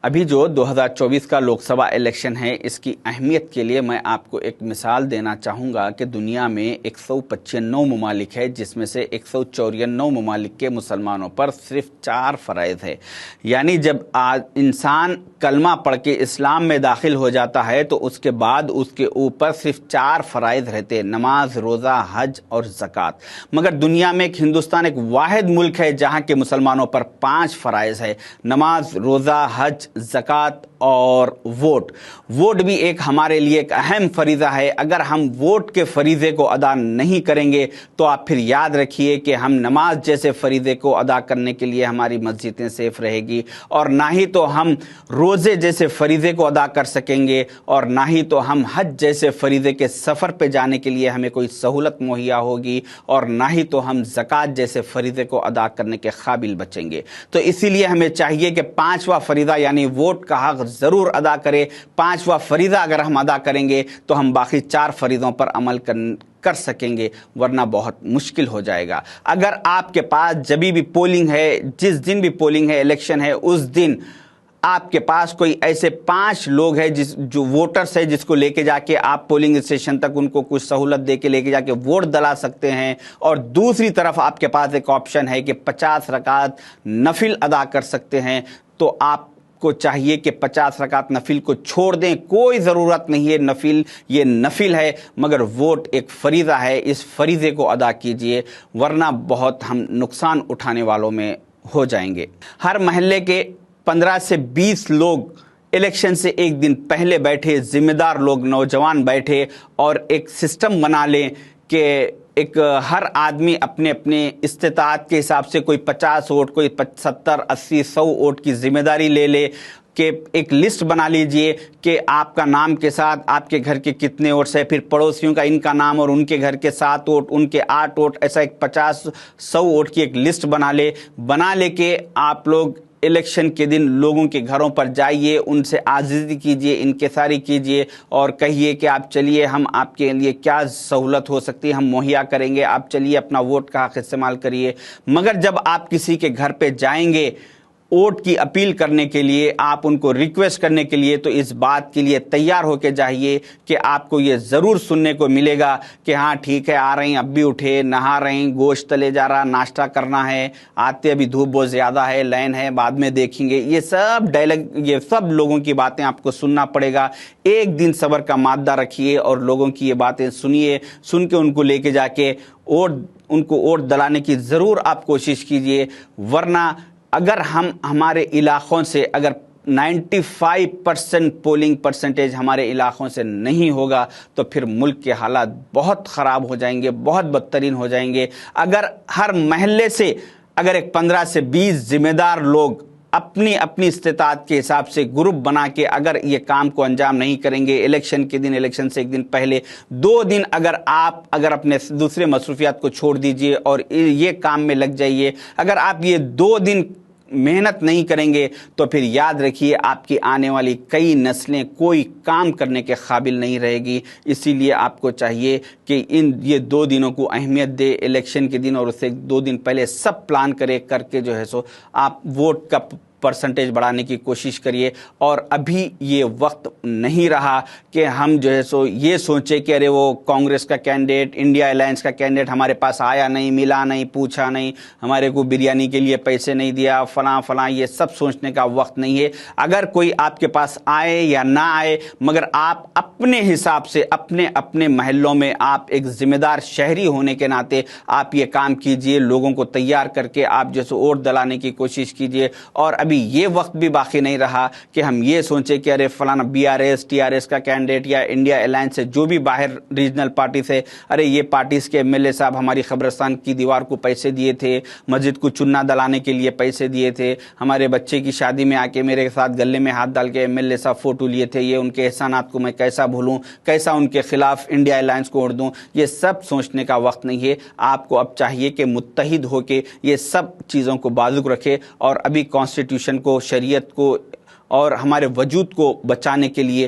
ابھی جو 2024 کا لوک سبھا الیکشن ہے، اس کی اہمیت کے لیے میں آپ کو ایک مثال دینا چاہوں گا کہ دنیا میں 195 ممالک ہے، جس میں سے 194 ممالک کے مسلمانوں پر صرف 4 فرائض ہے۔ یعنی جب انسان کلمہ پڑھ کے اسلام میں داخل ہو جاتا ہے تو اس کے بعد اس کے اوپر صرف 4 فرائض رہتے ہیں: نماز، روزہ، حج اور زکوٰۃ۔ مگر دنیا میں ہندوستان ایک واحد ملک ہے جہاں کے مسلمانوں پر 5 فرائض ہے: نماز، روزہ، حج، زکوٰۃ اور ووٹ بھی ایک ہمارے لیے ایک اہم فریضہ ہے۔ اگر ہم ووٹ کے فریضے کو ادا نہیں کریں گے تو آپ پھر یاد رکھیے کہ ہم نماز جیسے فریضے کو ادا کرنے کے لیے ہماری مسجدیں سیف رہے گی، اور نہ ہی تو ہم روزے جیسے فریضے کو ادا کر سکیں گے، اور نہ ہی تو ہم حج جیسے فریضے کے سفر پہ جانے کے لیے ہمیں کوئی سہولت مہیا ہوگی، اور نہ ہی تو ہم زکوٰۃ جیسے فریضے کو ادا کرنے کے قابل بچیں گے۔ تو اسی لیے ہمیں چاہیے کہ 5واں فریضہ یعنی ووٹ کا حق ضرور ادا کرے۔ 5واں فریضہ اگر ہم ادا کریں گے تو ہم باقی 4 فریضوں پر عمل کر سکیں گے، ورنہ بہت مشکل ہو جائے گا۔ اگر آپ کے پاس جبھی بھی پولنگ ہے، جس دن بھی پولنگ ہے، الیکشن ہے، اس دن آپ کے پاس کوئی ایسے 5 لوگ ہیں جو ووٹرز ہے، جس کو لے کے جا کے آپ پولنگ اسٹیشن تک ان کو کچھ سہولت دے کے لے کے جا کے ووٹ دلا سکتے ہیں، اور دوسری طرف آپ کے پاس ایک آپشن ہے کہ 50 رکعت نفل ادا کر سکتے ہیں، تو آپ کو چاہیے کہ 50 رکعت نفل کو چھوڑ دیں۔ کوئی ضرورت نہیں ہے نفل، یہ نفل ہے، مگر ووٹ ایک فریضہ ہے، اس فریضے کو ادا کیجئے، ورنہ بہت ہم نقصان اٹھانے والوں میں ہو جائیں گے۔ ہر محلے کے 15 سے 20 لوگ الیکشن سے ایک دن پہلے بیٹھے، ذمہ دار لوگ، نوجوان بیٹھے، اور ایک سسٹم بنا لیں کہ ایک ہر آدمی اپنے اپنے استطاعت کے حساب سے کوئی 50 ووٹ، کوئی 70، 80، 100 ووٹ کی ذمہ داری لے لے، کہ ایک لسٹ بنا لیجئے کہ آپ کا نام کے ساتھ آپ کے گھر کے کتنے ووٹس ہیں، پھر پڑوسیوں کا ان کا نام اور ان کے گھر کے 7 ووٹ، ان کے 8 ووٹ، ایسا ایک 50-100 ووٹ کی ایک لسٹ بنا لے کے آپ لوگ الیکشن کے دن لوگوں کے گھروں پر جائیے، ان سے عاجزی کیجئے، انکساری کیجئے، اور کہیے کہ آپ چلیے، ہم آپ کے لیے کیا سہولت ہو سکتی ہے ہم مہیا کریں گے، آپ چلیے اپنا ووٹ کا حق استعمال کریے۔ مگر جب آپ کسی کے گھر پہ جائیں گے ووٹ کی اپیل کرنے کے لیے، آپ ان کو ریکویسٹ کرنے کے لیے، تو اس بات کے لیے تیار ہو کے جائیے کہ آپ کو یہ ضرور سننے کو ملے گا کہ ہاں ٹھیک ہے، آ رہے ہیں، اب بھی اٹھے، نہا رہے ہیں، گوشت تلے جا رہا، ناشتہ کرنا ہے، آتے ابھی دھوپ بہت زیادہ ہے، لائن ہے، بعد میں دیکھیں گے۔ یہ سب ڈائلاگ، یہ سب لوگوں کی باتیں آپ کو سننا پڑے گا۔ ایک دن صبر کا مادہ رکھیے اور لوگوں کی یہ باتیں سنیے، سن کے ان کو لے کے جا کے ان کو ووٹ دلانے کی ضرور آپ کوشش کیجئے، ورنہ اگر ہمارے علاقوں سے اگر 95% پولنگ پرسنٹیج ہمارے علاقوں سے نہیں ہوگا تو پھر ملک کے حالات بہت خراب ہو جائیں گے، بہت بدترین ہو جائیں گے۔ اگر ہر محلے سے اگر ایک 15 سے 20 ذمہ دار لوگ اپنی استطاعت کے حساب سے گروپ بنا کے اگر یہ کام کو انجام نہیں کریں گے، الیکشن کے دن، الیکشن سے ایک دن پہلے 2 دن اگر اپنے دوسرے مصروفیات کو چھوڑ دیجئے اور یہ کام میں لگ جائیے، اگر آپ یہ 2 دن محنت نہیں کریں گے تو پھر یاد رکھیے آپ کی آنے والی کئی نسلیں کوئی کام کرنے کے قابل نہیں رہے گی۔ اسی لیے آپ کو چاہیے کہ یہ 2 دنوں کو اہمیت دے، الیکشن کے دن اور اس سے 2 دن پہلے سب پلان کر کے جو ہے سو آپ ووٹ کا پرسنٹیج بڑھانے کی کوشش کریے۔ اور ابھی یہ وقت نہیں رہا کہ ہم جو ہے سو یہ سوچیں کہ ارے وہ کانگریس کا کینڈیڈیٹ، انڈیا الائنس کا کینڈیڈیٹ ہمارے پاس آیا نہیں، ملا نہیں، پوچھا نہیں، ہمارے کو بریانی کے لیے پیسے نہیں دیا، فلاں، یہ سب سوچنے کا وقت نہیں ہے۔ اگر کوئی آپ کے پاس آئے یا نہ آئے، مگر آپ اپنے حساب سے اپنے محلوں میں آپ ایک ذمہ دار شہری ہونے کے ناطے آپ یہ کام کیجئے، لوگوں کو تیار کر کے آپ جیسے ووٹ دلانے کی کوشش کیجئے۔ اور ابھی یہ وقت بھی باقی نہیں رہا کہ ہم یہ سوچیں کہ ارے فلانا BRS TRS کا کینڈیڈیٹ یا انڈیا الائنس سے جو بھی باہر ریجنل پارٹی سے، ارے یہ پارٹیز کے MLA صاحب ہماری قبرستان کی دیوار کو پیسے دیے تھے، مسجد کو چننا دلانے کے لیے پیسے دیے تھے، ہمارے بچے کی شادی میں آ کے میرے ساتھ گلے میں ہاتھ ڈال کے MLA صاحب فوٹو لیے تھے، یہ ان کے احسانات کو میں کیسا بھولوں، کیسا ان کے خلاف انڈیا الائنس کو ووٹ دوں۔ یہ سب سوچنے کا وقت نہیں ہے۔ آپ کو اب چاہیے کہ متحد ہو کے یہ سب چیزوں کو بازو رکھے، اور ابھی کانسٹیٹیوشن کو، شریعت کو اور ہمارے وجود کو بچانے کے لیے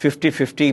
50-50